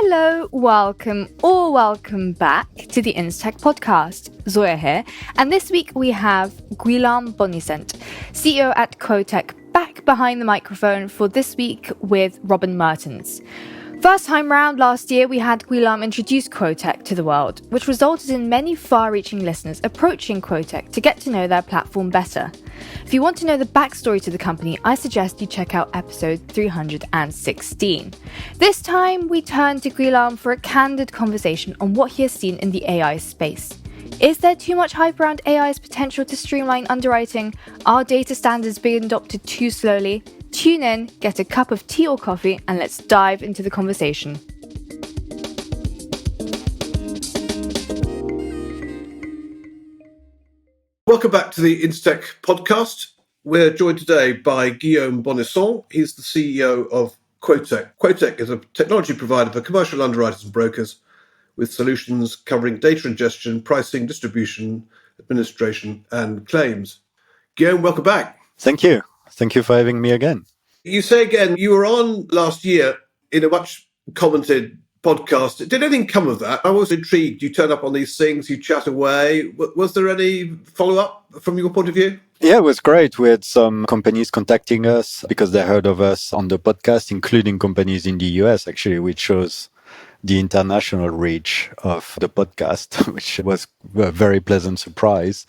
Hello, welcome or welcome back to the Instech podcast. Zoya here, and this week we have Guillaume Bonnissent, CEO at Quotech, back behind the microphone for This Week with Robin Merttens. First time round last year, we had Guillaume introduce Quotech to the world, which resulted in many far-reaching listeners approaching Quotech to get to know their platform better. If you want to know the backstory to the company, I suggest you check out episode 316. This time, we turn to Guillaume for a candid conversation on what he has seen in the AI space. Is there too much hype around AI's potential to streamline underwriting? Are data standards being adopted too slowly? Tune in, get a cup of tea or coffee, and let's dive into the conversation. Welcome back to the Instech podcast. We're joined today by Guillaume Bonnissent. He's the CEO of Quotech. Quotech is a technology provider for commercial underwriters and brokers with solutions covering data ingestion, pricing, distribution, administration, and claims. Guillaume, welcome back. Thank you. Thank you for having me again. You say again, you were on last year in a much commented podcast. Did anything come of that? I was intrigued. You turn up on these things, you chat away. Was there any follow-up from your point of view? Yeah, it was great. We had some companies contacting us because they heard of us on the podcast, including companies in the US, actually, which shows the international reach of the podcast, which was a very pleasant surprise.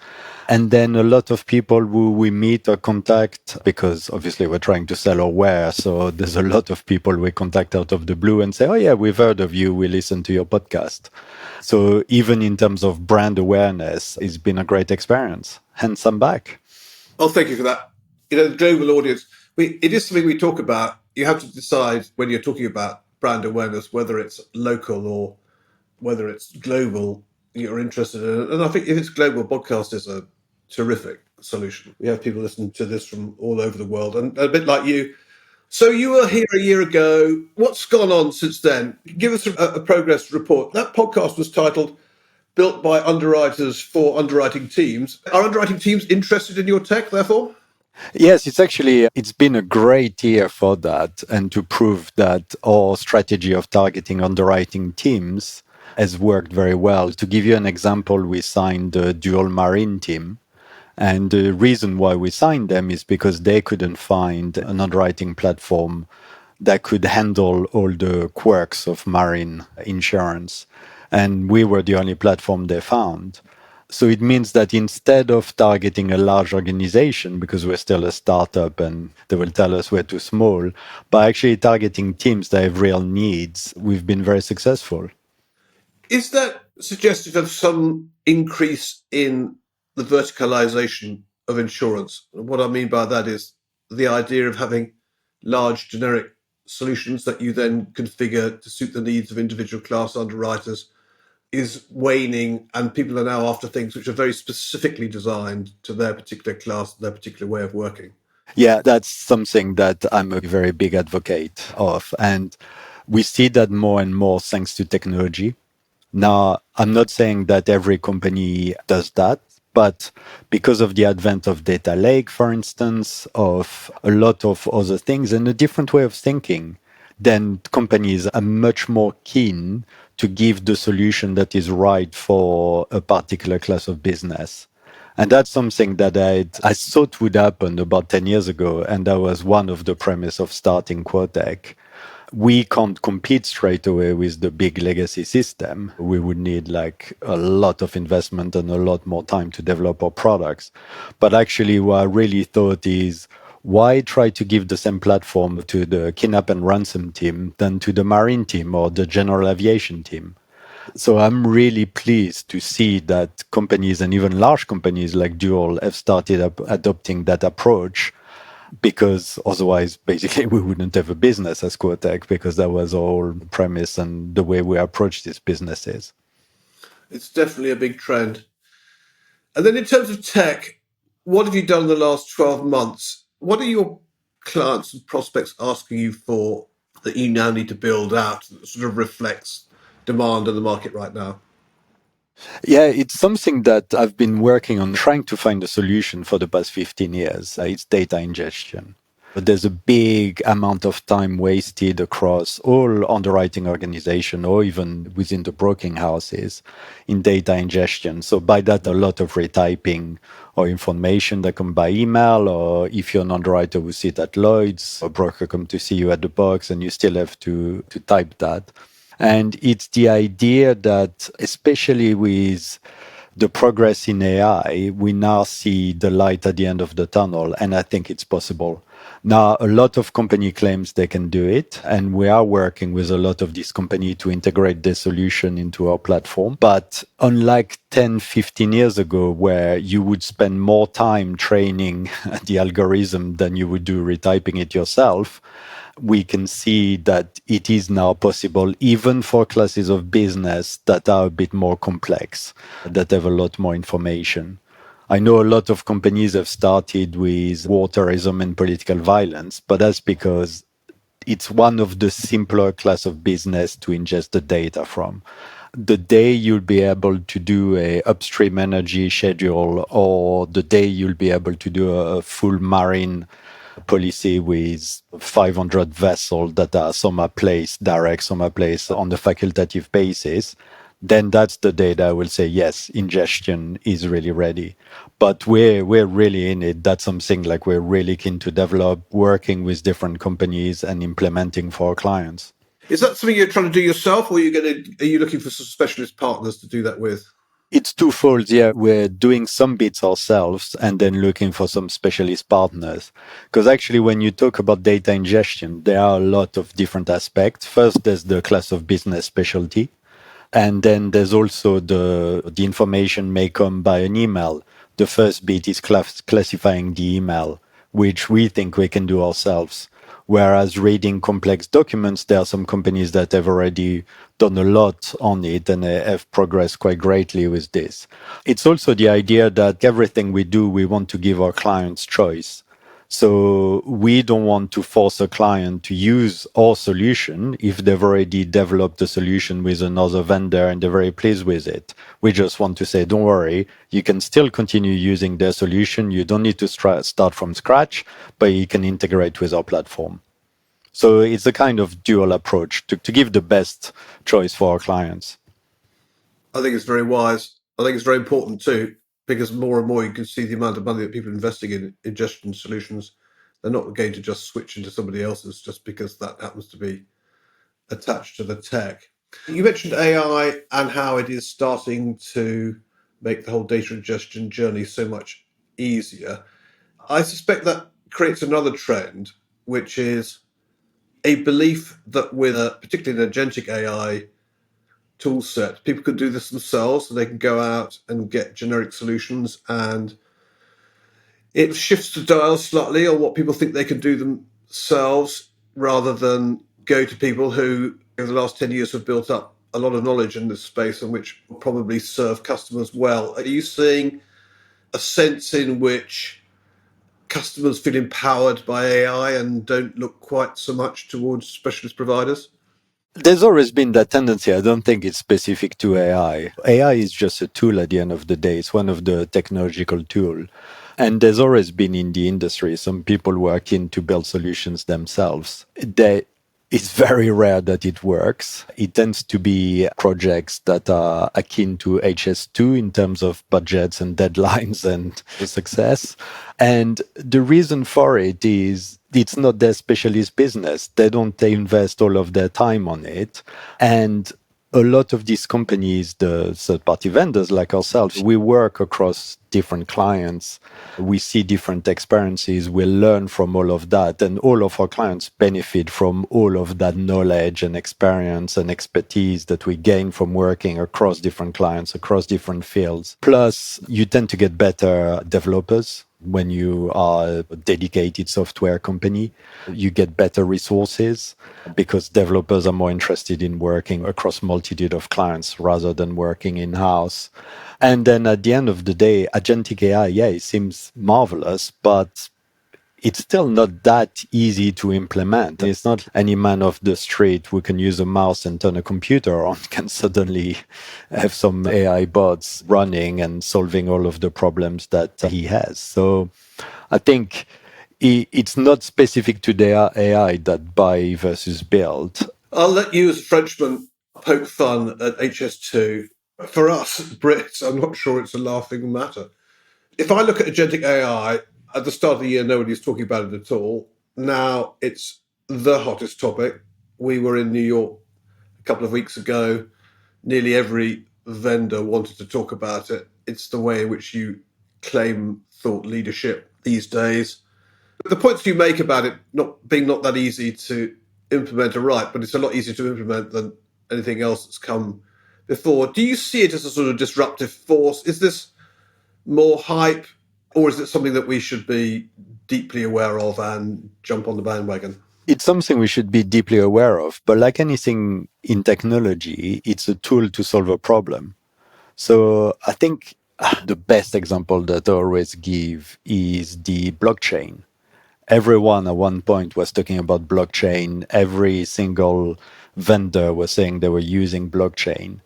And then a lot of people who we meet or contact, because obviously we're trying to sell our ware. So there's a lot of people we contact out of the blue and say, oh yeah, we've heard of you. We listen to your podcast. So even in terms of brand awareness, it's been a great experience. Hence, I'm back. Oh, thank you for that. The global audience, it is something we talk about. You have to decide when you're talking about brand awareness, whether it's local or whether it's global, you're interested in it. And I think if it's global, podcast is a terrific solution. We have people listening to this from all over the world, and a bit like you. So you were here a year ago. What's gone on since then? Give us a progress report. That podcast was titled Built by Underwriters for Underwriting Teams. Are underwriting teams interested in your tech, therefore? Yes, it's been a great year for that, and to prove that our strategy of targeting underwriting teams has worked very well. To give you an example, we signed the dual marine team. And the reason why we signed them is because they couldn't find an underwriting platform that could handle all the quirks of marine insurance. And we were the only platform they found. So it means that instead of targeting a large organization, because we're still a startup and they will tell us we're too small, by actually targeting teams that have real needs, we've been very successful. Is that suggestive of some increase in the verticalization of insurance? And what I mean by that is the idea of having large generic solutions that you then configure to suit the needs of individual class underwriters is waning, and people are now after things which are very specifically designed to their particular class, their particular way of working. Yeah, that's something that I'm a very big advocate of. And we see that more and more thanks to technology. Now, I'm not saying that every company does that, but because of the advent of data lake, for instance, of a lot of other things and a different way of thinking, then companies are much more keen to give the solution that is right for a particular class of business. And that's something that I thought would happen about 10 years ago. And that was one of the premise of starting Quotech. We can't compete straight away with the big legacy system. We would need like a lot of investment and a lot more time to develop our products. But actually what I really thought is, why try to give the same platform to the kidnap and ransom team than to the marine team or the general aviation team? So I'm really pleased to see that companies and even large companies like Dual have started adopting that approach, because otherwise, basically, we wouldn't have a business as Quotech, because that was our whole premise and the way we approach these businesses. It's definitely a big trend. And then in terms of tech, what have you done in the last 12 months? What are your clients and prospects asking you for that you now need to build out that sort of reflects demand in the market right now? Yeah, it's something that I've been working on, trying to find a solution for the past 15 years. It's data ingestion. There's a big amount of time wasted across all underwriting organization or even within the broking houses in data ingestion. So by that, a lot of retyping or information that come by email, or if you're an underwriter who sit at Lloyd's, a broker come to see you at the box and you still have to type that. And it's the idea that, especially with the progress in AI, we now see the light at the end of the tunnel, and I think it's possible. Now, a lot of company claims they can do it, and we are working with a lot of these companies to integrate their solution into our platform. But unlike 10, 15 years ago, where you would spend more time training the algorithm than you would do retyping it yourself, we can see that it is now possible even for classes of business that are a bit more complex, that have a lot more information. I know a lot of companies have started with war, terrorism, and political violence, but that's because it's one of the simpler class of business to ingest the data from. The day you'll be able to do a upstream energy schedule, or the day you'll be able to do a full marine policy with 500 vessels that are some are placed direct, some are placed on the facultative basis, then that's the day that I will say, yes, ingestion is really ready. But we're really in it. That's something like we're really keen to develop, working with different companies and implementing for our clients. Is that something you're trying to do yourself, or are you looking for some specialist partners to do that with? It's twofold. Yeah, we're doing some bits ourselves and then looking for some specialist partners. Because actually, when you talk about data ingestion, there are a lot of different aspects. First, there's the class of business specialty. And then there's also the information may come by an email. The first bit is classifying the email, which we think we can do ourselves. Whereas reading complex documents, there are some companies that have already done a lot on it and have progressed quite greatly with this. It's also the idea that everything we do, we want to give our clients choice. So we don't want to force a client to use our solution if they've already developed a solution with another vendor and they're very pleased with it. We just want to say, don't worry, you can still continue using their solution. You don't need to start from scratch, but you can integrate with our platform. So it's a kind of dual approach to give the best choice for our clients. I think it's very wise. I think it's very important too, because more and more you can see the amount of money that people are investing in ingestion solutions. They're not going to just switch into somebody else's just because that happens to be attached to the tech. You mentioned AI and how it is starting to make the whole data ingestion journey so much easier. I suspect that creates another trend, which is a belief that with particularly an agentic AI tool set, people can do this themselves, so they can go out and get generic solutions, and it shifts the dial slightly on what people think they can do themselves, rather than go to people who over the last 10 years have built up a lot of knowledge in this space and which will probably serve customers well. Are you seeing a sense in which customers feel empowered by AI and don't look quite so much towards specialist providers? There's always been that tendency. I don't think it's specific to AI. AI is just a tool at the end of the day. It's one of the technological tools. And there's always been in the industry some people who are keen to build solutions themselves. It's very rare that it works. It tends to be projects that are akin to HS2 in terms of budgets and deadlines and success. And the reason for it is it's not their specialist business. They don't invest all of their time on it. And a lot of these companies, the third-party vendors like ourselves, we work across different clients. We see different experiences. We learn from all of that. And all of our clients benefit from all of that knowledge and experience and expertise that we gain from working across different clients, across different fields. Plus, you tend to get better developers. When you are a dedicated software company, you get better resources because developers are more interested in working across multitude of clients rather than working in-house. And then at the end of the day, agentic AI, yeah, it seems marvelous, but it's still not that easy to implement. It's not any man off the street who can use a mouse and turn a computer on can suddenly have some AI bots running and solving all of the problems that he has. So I think It's not specific to the AI that buy versus build. I'll let you, as a Frenchman, poke fun at HS2. For us Brits, I'm not sure it's a laughing matter. If I look at agentic AI, at the start of the year, nobody was talking about it at all. Now it's the hottest topic. We were in New York a couple of weeks ago. Nearly every vendor wanted to talk about it. It's the way in which you claim thought leadership these days. The points you make about it not being not that easy to implement are right, but it's a lot easier to implement than anything else that's come before. Do you see it as a sort of disruptive force? Is this more hype, or is it something that we should be deeply aware of and jump on the bandwagon? It's something we should be deeply aware of, but like anything in technology, it's a tool to solve a problem. So I think the best example that I always give is the blockchain. Everyone at one point was talking about blockchain. Every single vendor was saying they were using blockchain.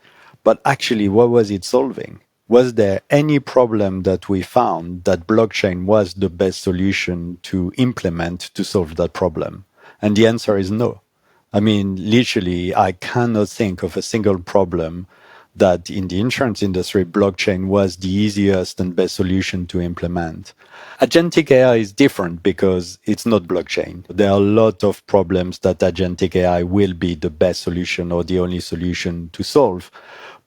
But actually, what was it solving? Was there any problem that we found that blockchain was the best solution to implement to solve that problem? And the answer is no. I mean, literally, I cannot think of a single problem that in the insurance industry, blockchain was the easiest and best solution to implement. Agentic AI is different because it's not blockchain. There are a lot of problems that agentic AI will be the best solution or the only solution to solve.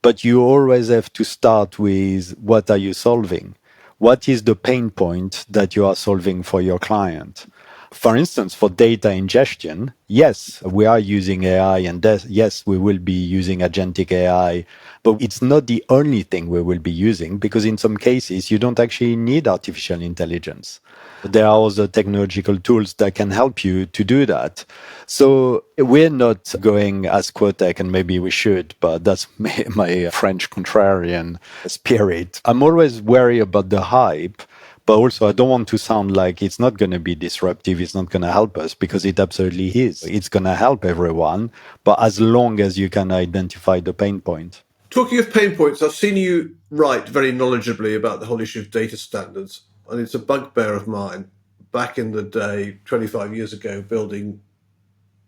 But you always have to start with what are you solving? What is the pain point that you are solving for your client? For instance, for data ingestion, yes, we are using AI, and yes, we will be using agentic AI, but it's not the only thing we will be using, because in some cases, you don't actually need artificial intelligence. There are also technological tools that can help you to do that. So we're not going as Quotech, and maybe we should, but that's my French contrarian spirit. I'm always wary about the hype. But also, I don't want to sound like it's not going to be disruptive, it's not going to help us, because it absolutely is. It's going to help everyone, but as long as you can identify the pain point. Talking of pain points, I've seen you write very knowledgeably about the whole issue of data standards, and it's a bugbear of mine. Back in the day, 25 years ago, building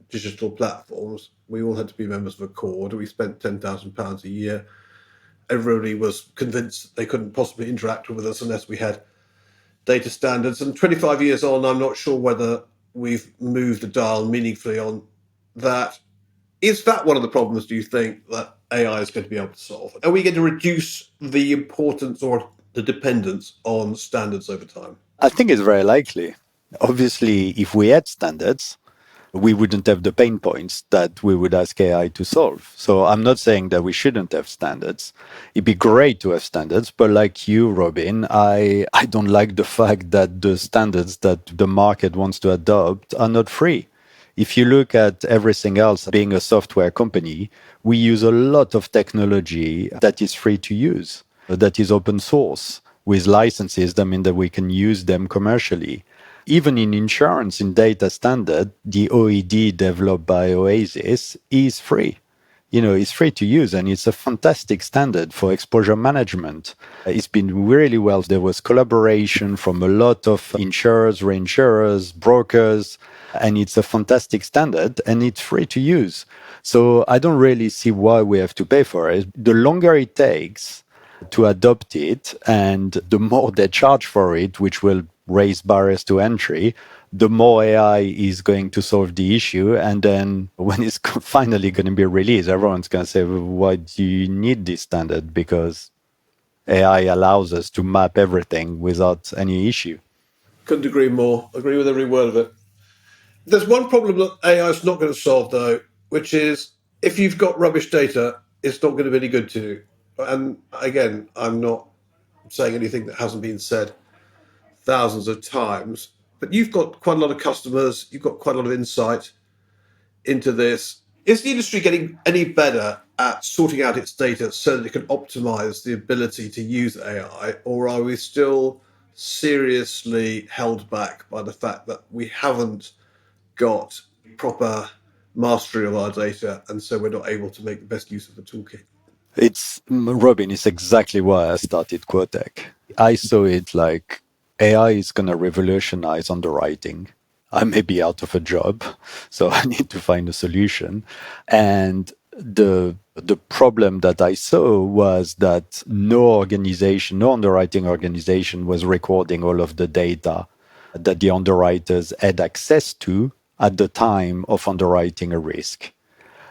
digital platforms, we all had to be members of a Accord. We spent £10,000 a year. Everybody was convinced they couldn't possibly interact with us unless we had data standards. And 25 years on, I'm not sure whether we've moved the dial meaningfully on that. Is that one of the problems, do you think, that AI is going to be able to solve? Are we going to reduce the importance or the dependence on standards over time? I think it's very likely. Obviously, if we had standards, we wouldn't have the pain points that we would ask AI to solve. So I'm not saying that we shouldn't have standards. It'd be great to have standards, but like you, Robin, I don't like the fact that the standards that the market wants to adopt are not free. If you look at everything else, being a software company, we use a lot of technology that is free to use, that is open source. With licenses, that mean that we can use them commercially. Even in insurance, in data standard, the OED developed by Oasis is free. It's free to use, and it's a fantastic standard for exposure management. It's been really well. There was collaboration from a lot of insurers, reinsurers, brokers, and it's a fantastic standard, and it's free to use. So I don't really see why we have to pay for it. The longer it takes to adopt it, and the more they charge for it, which will raise barriers to entry, the more AI is going to solve the issue. And then when it's finally going to be released, everyone's going to say, well, why do you need this standard? Because AI allows us to map everything without any issue. Couldn't agree more. Agree with every word of it. There's one problem that AI is not going to solve, though, which is if you've got rubbish data, it's not going to be any good to you. And again, I'm not saying anything that hasn't been said thousands of times, but you've got quite a lot of customers, you've got quite a lot of insight into this. Is the industry getting any better at sorting out its data so that it can optimize the ability to use AI, or are we still seriously held back by the fact that we haven't got proper mastery of our data, and so we're not able to make the best use of the toolkit? Robin, it's exactly why I started Quotech. I saw it like AI is going to revolutionize underwriting. I may be out of a job, so I need to find a solution. And the problem that I saw was that no underwriting organization was recording all of the data that the underwriters had access to at the time of underwriting a risk.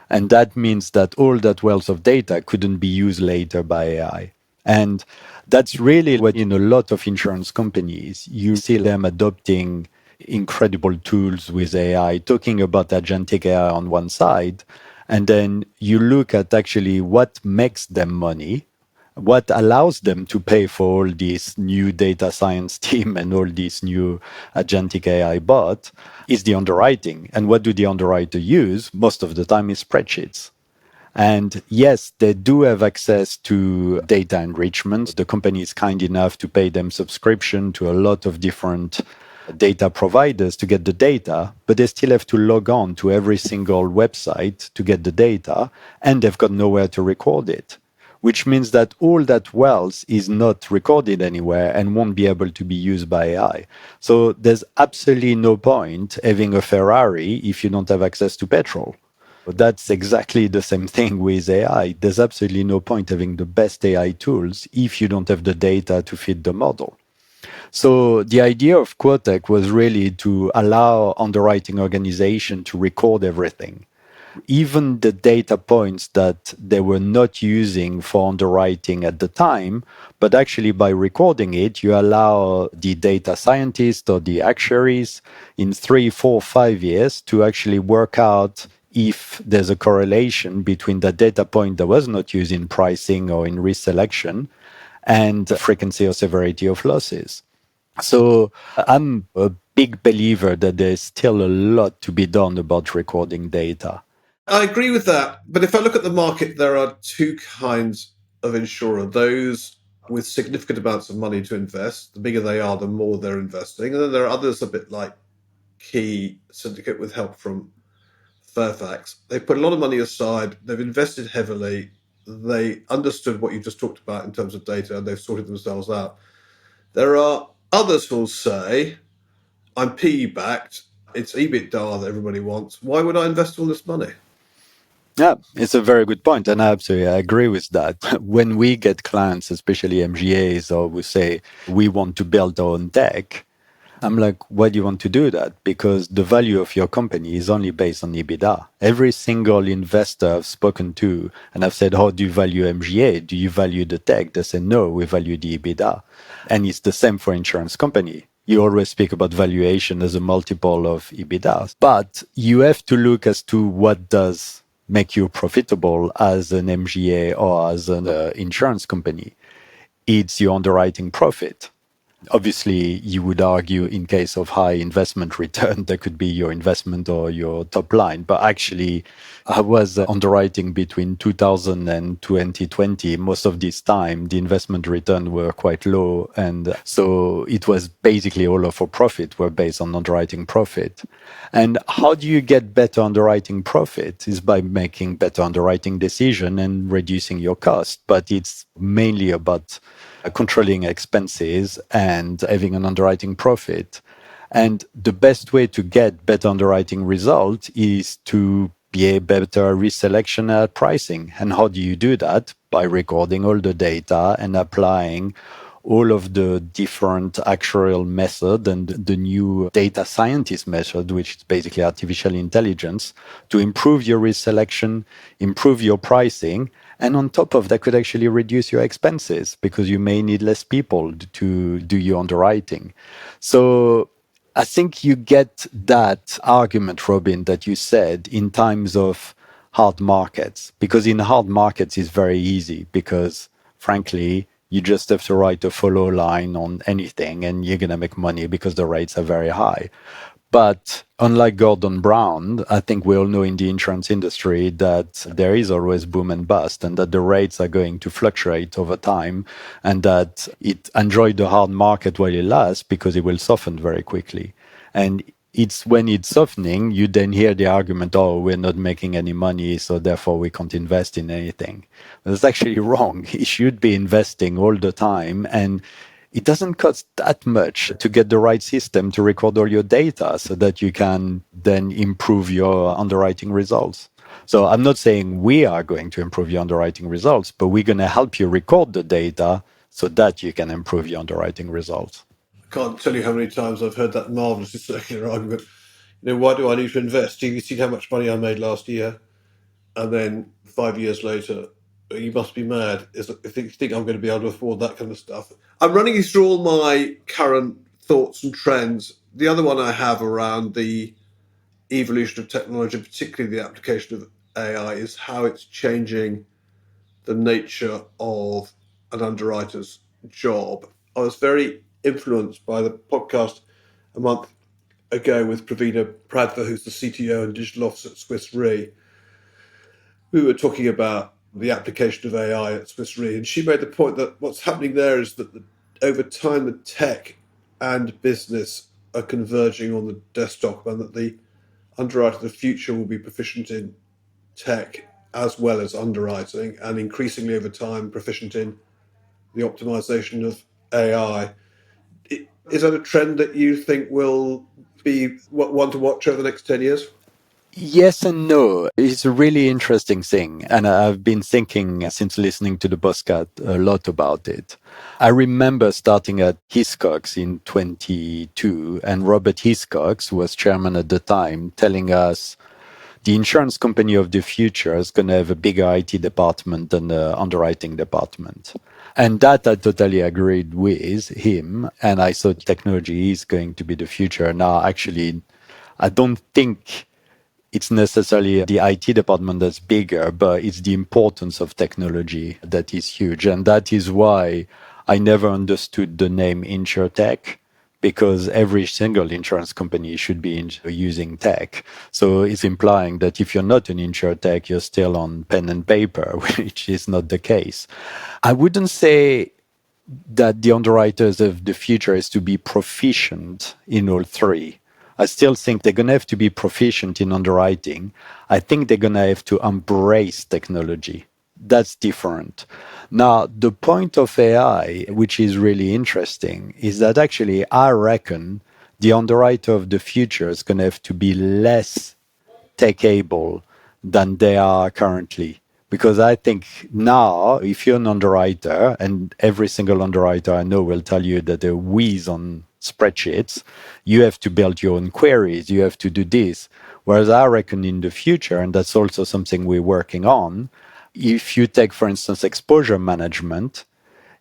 And that means that all that wealth of data couldn't be used later by AI. And that's really what in a lot of insurance companies, you see them adopting incredible tools with AI, talking about agentic AI on one side. And then you look at actually what makes them money, what allows them to pay for all this new data science team and all this new agentic AI bot is the underwriting. And what do the underwriter use? Most of the time is spreadsheets. And yes, they do have access to data enrichment. The company is kind enough to pay them subscription to a lot of different data providers to get the data, but they still have to log on to every single website to get the data, and they've got nowhere to record it, which means that all that wealth is not recorded anywhere and won't be able to be used by AI. So there's absolutely no point having a Ferrari if you don't have access to petrol. That's exactly the same thing with AI. There's absolutely no point having the best AI tools if you don't have the data to fit the model. So the idea of Quotech was really to allow underwriting organization to record everything, even the data points that they were not using for underwriting at the time, but actually by recording it, you allow the data scientists or the actuaries in 3, 4, 5 years to actually work out if there's a correlation between the data point that was not used in pricing or in risk selection and frequency or severity of losses. So I'm a big believer that there's still a lot to be done about recording data. I agree with that. But if I look at the market, there are two kinds of insurer. Those with significant amounts of money to invest. The bigger they are, the more they're investing. And then there are others a bit like Key Syndicate with help from Fairfax. They put a lot of money aside. They've invested heavily. They understood what you just talked about in terms of data, and they've sorted themselves out. There are others who'll say, I'm PE backed. It's EBITDA that everybody wants. Why would I invest all this money? Yeah, it's a very good point, and I absolutely agree with that. When we get clients, especially MGAs, or we say we want to build our own tech, I'm like, why do you want to do that? Because the value of your company is only based on EBITDA. Every single investor I've spoken to, and I've said, how do you value MGA? Do you value the tech? They say, no, we value the EBITDA. And it's the same for insurance company. You always speak about valuation as a multiple of EBITDA, but you have to look as to what does make you profitable as an MGA or as an insurance company. It's your underwriting profit. Obviously, you would argue in case of high investment return, that could be your investment or your top line. But actually, I was underwriting between 2000 and 2020. Most of this time, the investment return were quite low. And so it was basically all of our profit were based on underwriting profit. And how do you get better underwriting profit is by making better underwriting decision and reducing your cost. But it's mainly about controlling expenses and having an underwriting profit. And the best way to get better underwriting result is to be a better risk selection at pricing. And how do you do that? By recording all the data and applying all of the different actuarial method and the new data scientist method, which is basically artificial intelligence, to improve your risk selection, improve your pricing, and on top of that could actually reduce your expenses because you may need less people to do your underwriting. So I think you get that argument, Robin, that you said in times of hard markets, because in hard markets it's very easy because frankly, you just have to write a follow line on anything and you're going to make money because the rates are very high. But unlike Gordon Brown, I think we all know in the insurance industry that there is always boom and bust and that the rates are going to fluctuate over time and that it enjoyed the hard market while it lasts because it will soften very quickly. And it's when it's softening, you then hear the argument, oh, we're not making any money, so therefore we can't invest in anything. That's actually wrong. You should be investing all the time. And it doesn't cost that much to get the right system to record all your data so that you can then improve your underwriting results. So I'm not saying we are going to improve your underwriting results, but we're going to help you record the data so that you can improve your underwriting results. I can't tell you how many times I've heard that marvellous circular argument. Why do I need to invest? Have you seen how much money I made last year? And then 5 years later, you must be mad if you think I'm going to be able to afford that kind of stuff. I'm running you through all my current thoughts and trends. The other one I have around the evolution of technology, particularly the application of AI, is how it's changing the nature of an underwriter's job. I was very influenced by the podcast a month ago with Pravina Pradva, who's the CTO and digital officer at Swiss Re. We were talking about the application of AI at Swiss Re, and she made the point that what's happening there is that over time the tech and business are converging on the desktop, and that the underwriter of the future will be proficient in tech as well as underwriting, and increasingly over time proficient in the optimization of AI. Is that a trend that you think will be one to watch over the next 10 years? Yes and no. It's a really interesting thing. And I've been thinking since listening to the podcast a lot about it. I remember starting at Hiscox in 22, and Robert Hiscox, who was chairman at the time, telling us the insurance company of the future is going to have a bigger IT department than the underwriting department. And that I totally agreed with him. And I thought technology is going to be the future. Now, actually, I don't think it's necessarily the IT department that's bigger, but it's the importance of technology that is huge. And that is why I never understood the name InsurTech, because every single insurance company should be using tech. So it's implying that if you're not an InsurTech, you're still on pen and paper, which is not the case. I wouldn't say that the underwriters of the future is to be proficient in all three. I still think they're going to have to be proficient in underwriting. I think they're going to have to embrace technology. That's different. Now, the point of AI, which is really interesting, is that actually I reckon the underwriter of the future is going to have to be less tech able than they are currently. Because I think now, if you're an underwriter, and every single underwriter I know will tell you that they're whiz on spreadsheets, you have to build your own queries, you have to do this. Whereas I reckon in the future, and that's also something we're working on, if you take, for instance, exposure management,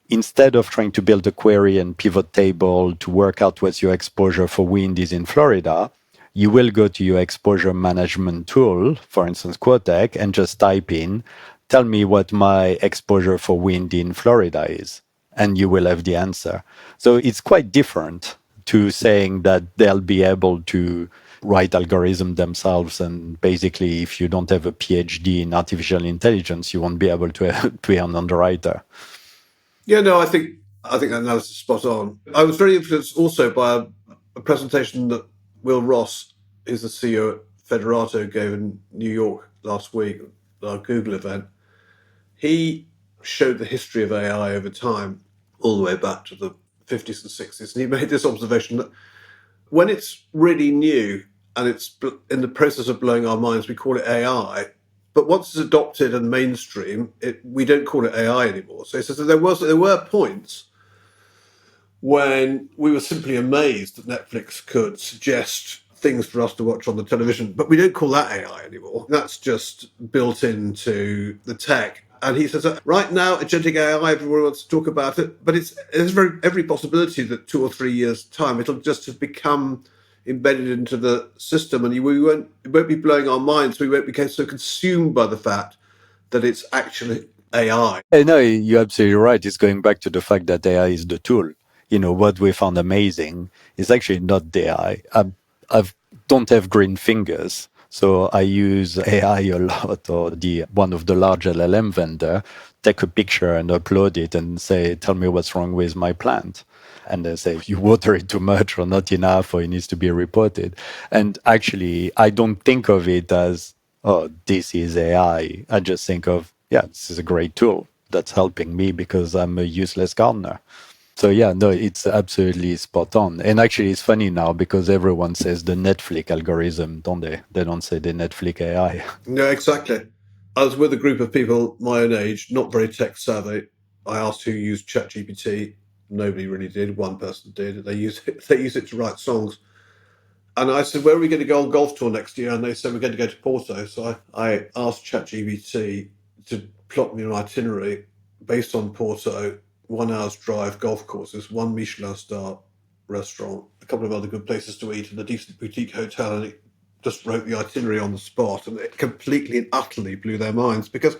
instead of trying to build a query and pivot table to work out what's your exposure for wind is in Florida, you will go to your exposure management tool, for instance, Quotech, and just type in, tell me what my exposure for wind in Florida is, and you will have the answer. So it's quite different to saying that they'll be able to write algorithm themselves, and basically if you don't have a PhD in artificial intelligence, you won't be able to be an underwriter. Yeah, no, I think that analysis is spot on. I was very influenced also by a presentation that Will Ross, who's the CEO at Federato, gave in New York last week at our Google event. He showed the history of AI over time, all the way back to the 50s and 60s. And he made this observation that when it's really new and it's in the process of blowing our minds, we call it AI. But once it's adopted and mainstream, we don't call it AI anymore. So he says that there were points when we were simply amazed that Netflix could suggest things for us to watch on the television, but we don't call that AI anymore. That's just built into the tech. And he says that right now, agentic AI, everyone wants to talk about it, but there's every possibility that 2 or 3 years' time, it'll just have become embedded into the system, and it won't be blowing our minds. We won't become so consumed by the fact that it's actually AI. No, you're absolutely right. It's going back to the fact that AI is the tool. What we found amazing is actually not the AI. I don't have green fingers, so I use AI a lot, or one of the large LLM vendor, take a picture and upload it and say, tell me what's wrong with my plant. And they say, you water it too much or not enough, or it needs to be reported. And actually, I don't think of it as, oh, this is AI. I just think of, yeah, this is a great tool that's helping me because I'm a useless gardener. So yeah, no, it's absolutely spot on. And actually, it's funny now because everyone says the Netflix algorithm, don't they? They don't say the Netflix AI. Yeah, exactly. I was with a group of people my own age, not very tech savvy. I asked who used ChatGPT. Nobody really did. One person did. They use it. They use it to write songs. And I said, "Where are we going to go on golf tour next year?" And they said, "We're going to go to Porto." So I asked ChatGPT to plot me an itinerary based on Porto, 1 hour's drive, golf courses, one Michelin star restaurant, a couple of other good places to eat, and a decent boutique hotel. And it just wrote the itinerary on the spot, and it completely and utterly blew their minds because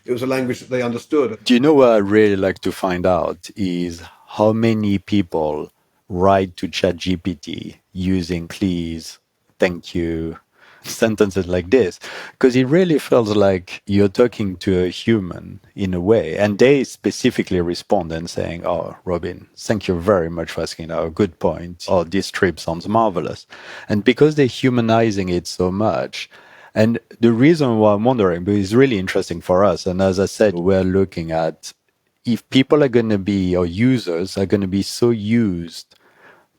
it was a language that they understood. Do you know what I really like to find out is how many people write to ChatGPT using please, thank you, sentences like this, because it really feels like you're talking to a human in a way. And they specifically respond and saying, oh, Robin, thank you very much for asking. Oh, good point. Oh, this trip sounds marvelous. And because they're humanizing it so much, and the reason why I'm wondering, but it's really interesting for us. And as I said, we're looking at if people are going to be, or users are going to be so used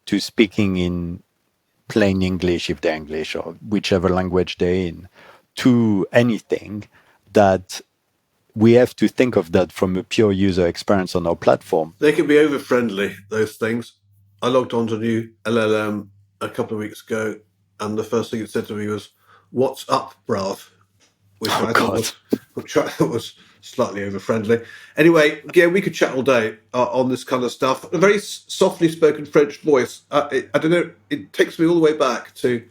to speaking in plain English, if they're English, or whichever language they're in, to anything, that we have to think of that from a pure user experience on our platform. They can be over friendly, those things. I logged onto a new LLM a couple of weeks ago, and the first thing it said to me was, "What's up, bruv?" Which I thought was slightly over friendly. Anyway, yeah, we could chat all day on this kind of stuff. A very softly spoken French voice. I don't know. It takes me all the way back to,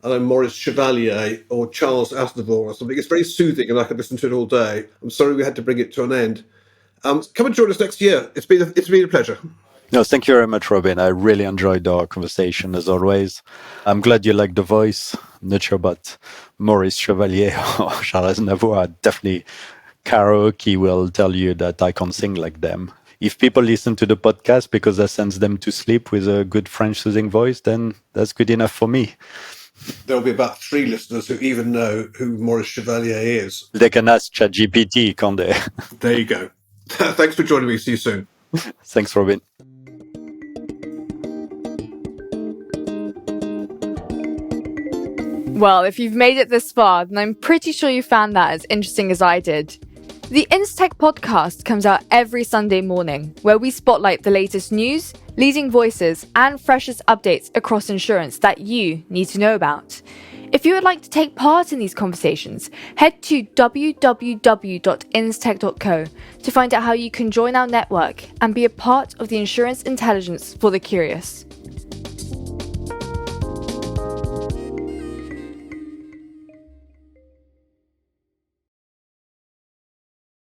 I don't know, Maurice Chevalier or Charles Aznavour or something. It's very soothing, and I could listen to it all day. I'm sorry we had to bring it to an end. Come and join us next year. It's been a pleasure. No, thank you very much, Robin. I really enjoyed our conversation as always. I'm glad you like the voice. Not sure about Maurice Chevalier or Charles Aznavour. Definitely karaoke will tell you that I can't sing like them. If people listen to the podcast because I sends them to sleep with a good French soothing voice, then that's good enough for me. There'll be about 3 listeners who even know who Maurice Chevalier is. They can ask ChatGPT, can't they? There you go. Thanks for joining me. See you soon. Thanks, Robin. Well, if you've made it this far, then I'm pretty sure you found that as interesting as I did. The Instech podcast comes out every Sunday morning, where we spotlight the latest news, leading voices, and freshest updates across insurance that you need to know about. If you would like to take part in these conversations, head to www.instech.co to find out how you can join our network and be a part of the insurance intelligence for the curious.